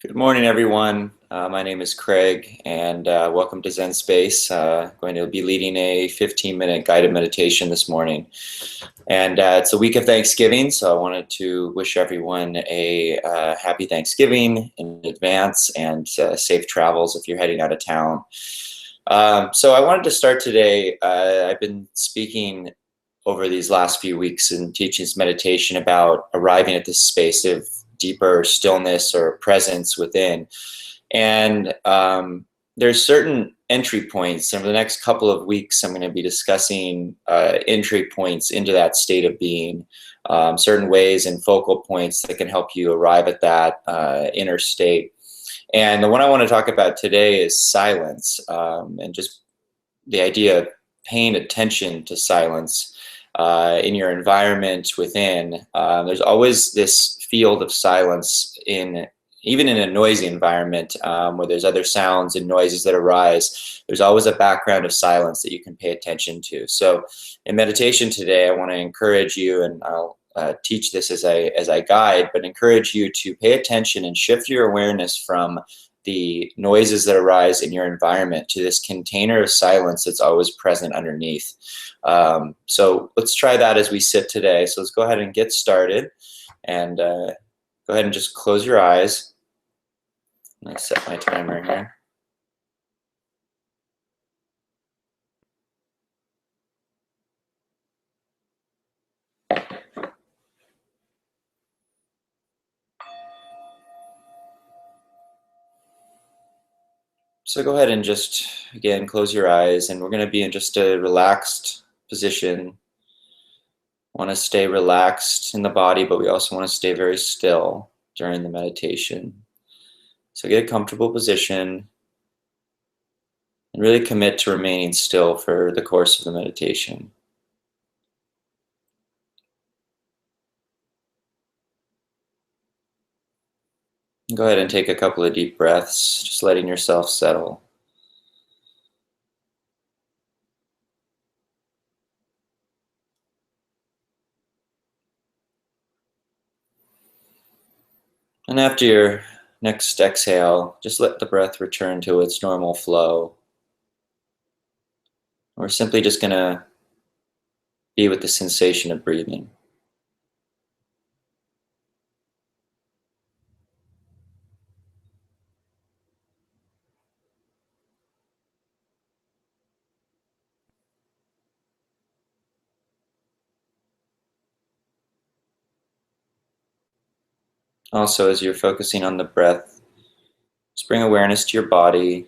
Good morning, everyone. My name is Craig, and welcome to Zen Space. Going to be leading a 15-minute guided meditation this morning. And it's a week of Thanksgiving, so I wanted to wish everyone a happy Thanksgiving in advance and safe travels if you're heading out of town. So I wanted to start today. I've been speaking over these last few weeks and teaching this meditation about arriving at this space of deeper stillness or presence within. And there's certain entry points. And for the next couple of weeks, I'm going to be discussing entry points into that state of being, certain ways and focal points that can help you arrive at that inner state. And the one I want to talk about today is silence, and just the idea of paying attention to silence in your environment within. There's always this field of silence even in a noisy environment, where there's other sounds and noises that arise. There's always a background of silence that you can pay attention to. So in meditation today, I want to encourage you, and I'll teach this as I guide, but encourage you to pay attention and shift your awareness from the noises that arise in your environment to this container of silence that's always present underneath. So let's try that as we sit today. So let's go ahead and get started, and go ahead and just close your eyes. Let me set my timer here. So go ahead and just, again, close your eyes, and we're going to be in just a relaxed position. Want to stay relaxed in the body, but we also want to stay very still during the meditation. So get a comfortable position and really commit to remaining still for the course of the meditation. Go ahead and take a couple of deep breaths, just letting yourself settle. And after your next exhale, just let the breath return to its normal flow. We're simply just going to be with the sensation of breathing. Also, as you're focusing on the breath, just bring awareness to your body.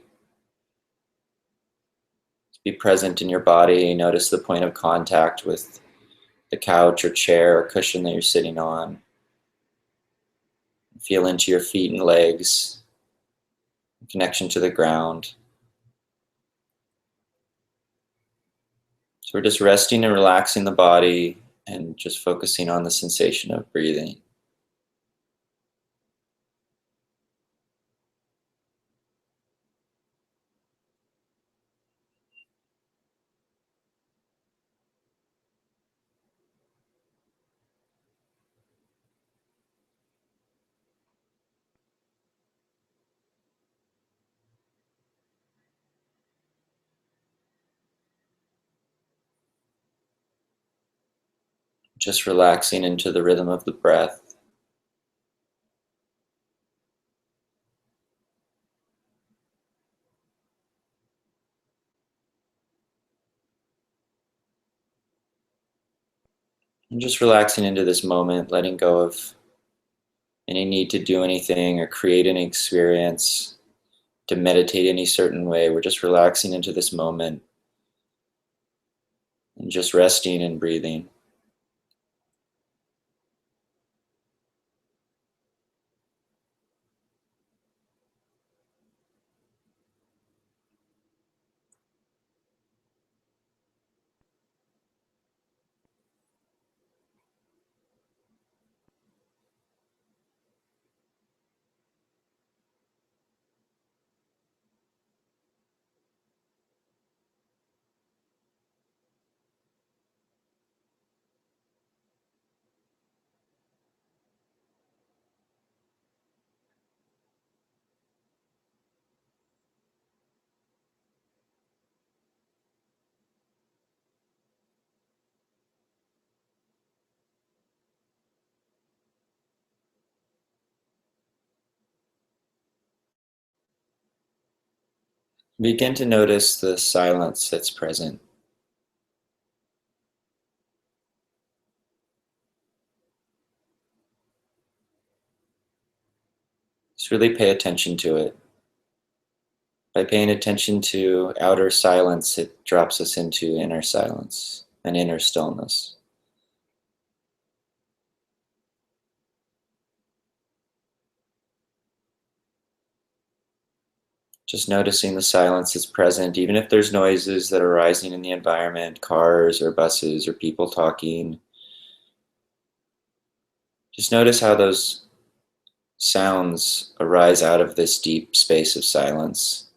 Be present in your body. Notice the point of contact with the couch or chair or cushion that you're sitting on. Feel into your feet and legs, connection to the ground. So we're just resting and relaxing the body and just focusing on the sensation of breathing. Just relaxing into the rhythm of the breath. And just relaxing into this moment, letting go of any need to do anything or create an experience, to meditate any certain way. We're just relaxing into this moment and just resting and breathing. Begin to notice the silence that's present. Just really pay attention to it. By paying attention to outer silence, it drops us into inner silence and inner stillness. Just noticing the silence that's present, even if there's noises that are arising in the environment, cars or buses or people talking. Just notice how those sounds arise out of this deep space of silence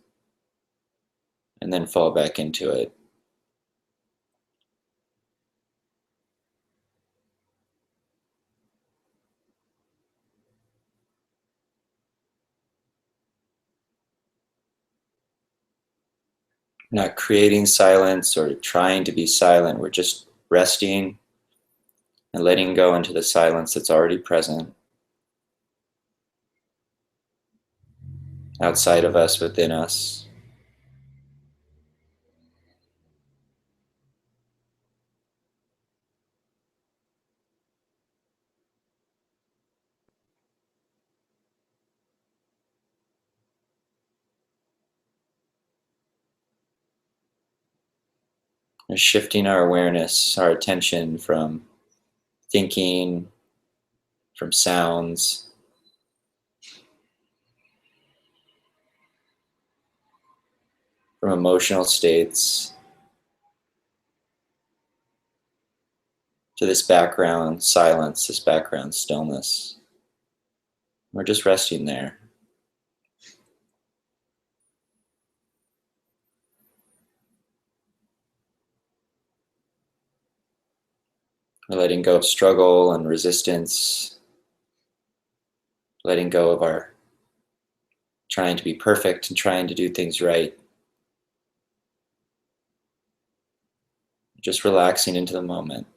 and then fall back into it. Not creating silence or trying to be silent. We're just resting and letting go into the silence that's already present outside of us, within us. We're shifting our awareness, our attention from thinking, from sounds, from emotional states, to this background silence, this background stillness. We're just resting there. We're letting go of struggle and resistance, letting go of our trying to be perfect and trying to do things right. Just relaxing into the moment.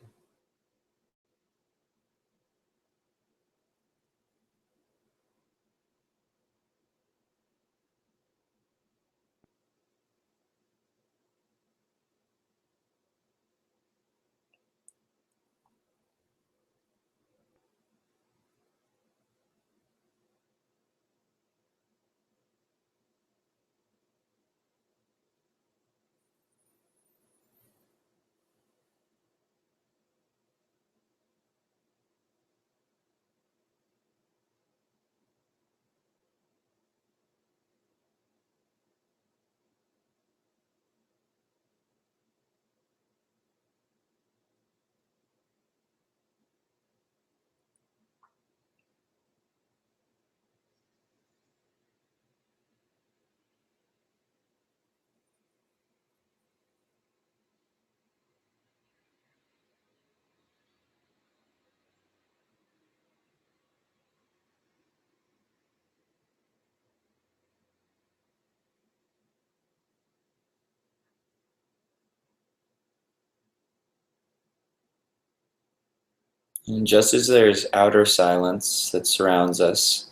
And just as there's outer silence that surrounds us,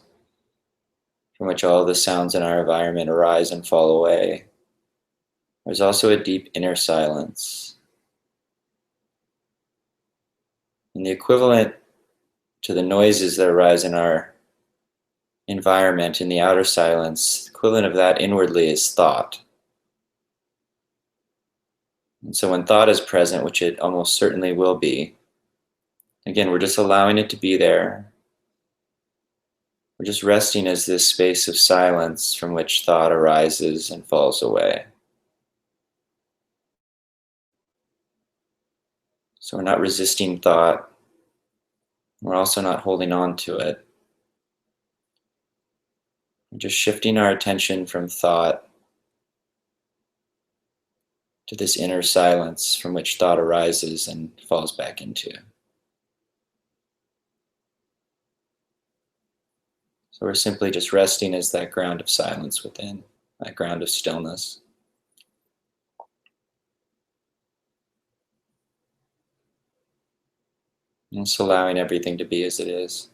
from which all the sounds in our environment arise and fall away, there's also a deep inner silence. And the equivalent to the noises that arise in our environment in the outer silence, the equivalent of that inwardly is thought. And so when thought is present, which it almost certainly will be, again, we're just allowing it to be there. We're just resting as this space of silence from which thought arises and falls away. So we're not resisting thought. We're also not holding on to it. We're just shifting our attention from thought to this inner silence from which thought arises and falls back into. So we're simply just resting as that ground of silence within, that ground of stillness. And just allowing everything to be as it is.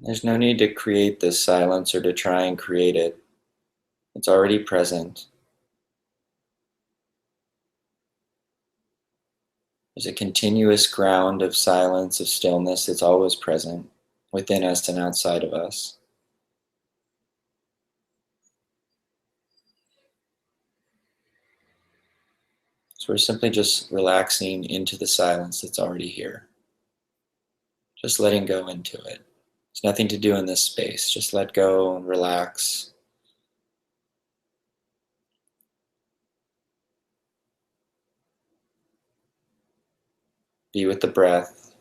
There's no need to create this silence or to try and create it. It's already present. There's a continuous ground of silence, of stillness that's always present within us and outside of us. So we're simply just relaxing into the silence that's already here. Just letting go into it. There's nothing to do in this space. Just let go and relax. Be with the breath.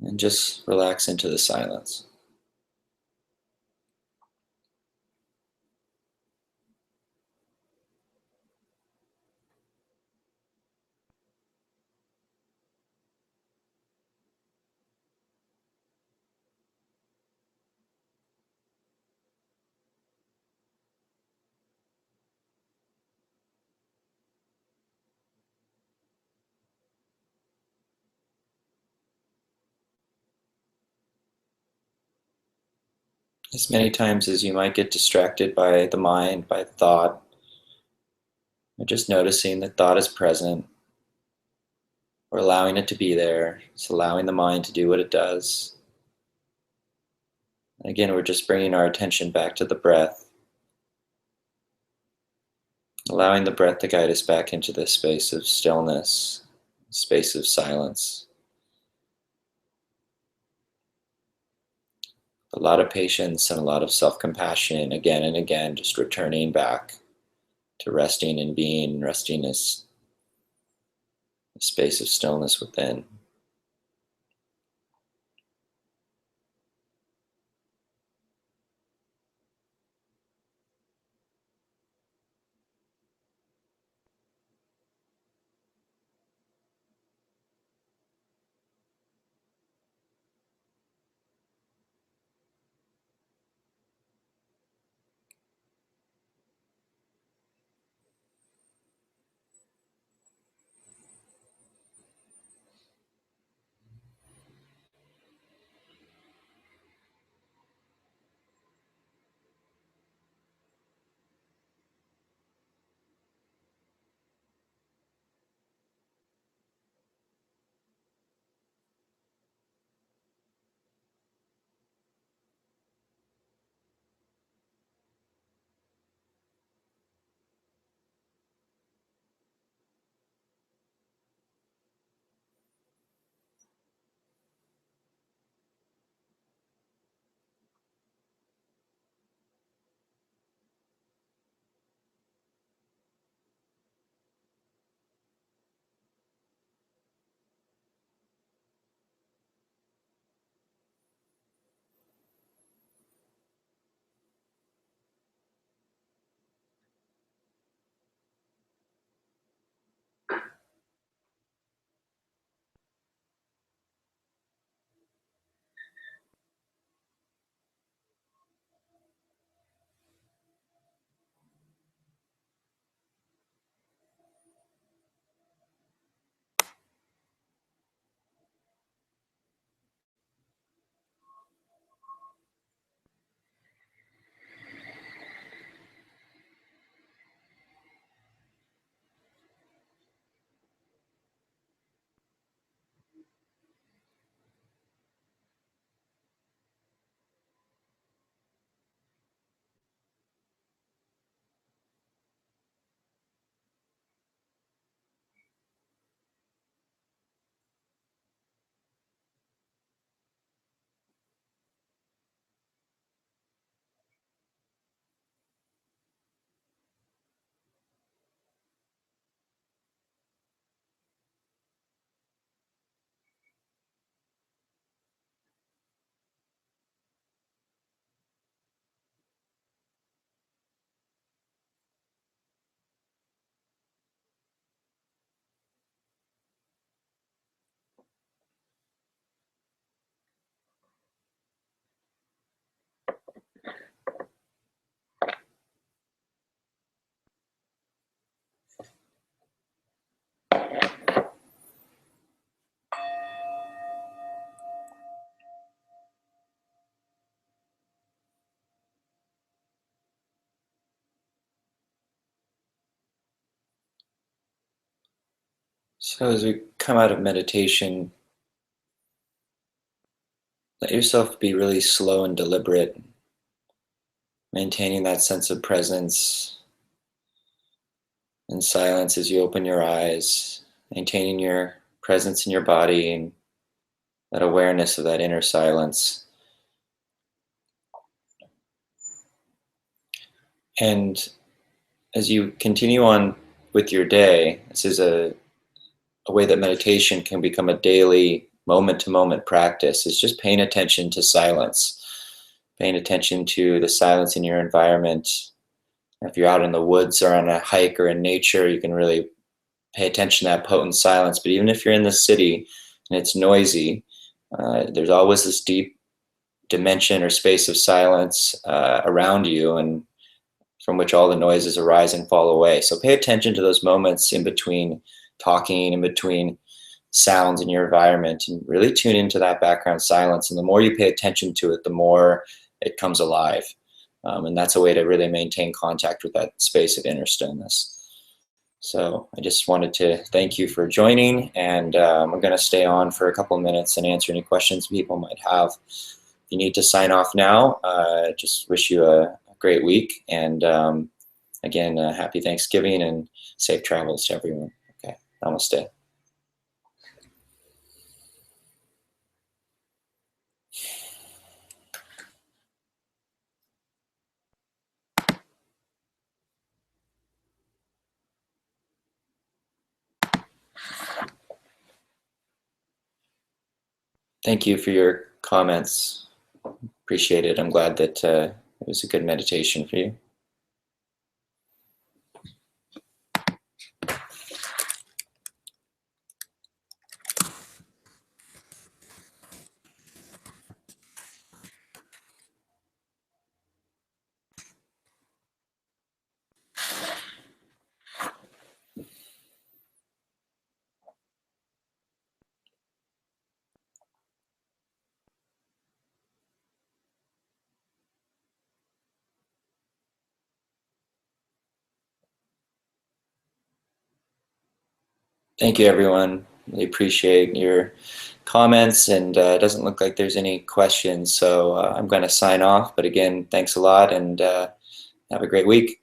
And just relax into the silence. As many times as you might get distracted by the mind, by thought, or just noticing that thought is present, or allowing it to be there, just allowing the mind to do what it does. And again, we're just bringing our attention back to the breath, allowing the breath to guide us back into this space of stillness, space of silence. A lot of patience and a lot of self-compassion, again and again, just returning back to resting and being, resting as a space of stillness within. So as we come out of meditation, let yourself be really slow and deliberate, maintaining that sense of presence and silence as you open your eyes, maintaining your presence in your body and that awareness of that inner silence. And as you continue on with your day, this is a way that meditation can become a daily moment-to-moment practice, is just paying attention to silence, paying attention to the silence in your environment. If you're out in the woods or on a hike or in nature, you can really pay attention to that potent silence. But even if you're in the city and it's noisy, there's always this deep dimension or space of silence around you, and from which all the noises arise and fall away. So pay attention to those moments in between talking, in between sounds in your environment, and really tune into that background silence. And the more you pay attention to it, the more it comes alive. And that's a way to really maintain contact with that space of inner stillness. So I just wanted to thank you for joining, and we're going to stay on for a couple of minutes and answer any questions people might have. If you need to sign off now, just wish you a great week, and again, happy Thanksgiving and safe travels to everyone. Okay, namaste. Thank you for your comments. Appreciate it. I'm glad that it was a good meditation for you. Thank you, everyone. Really appreciate your comments, and it doesn't look like there's any questions, so I'm going to sign off. But again, thanks a lot, and have a great week.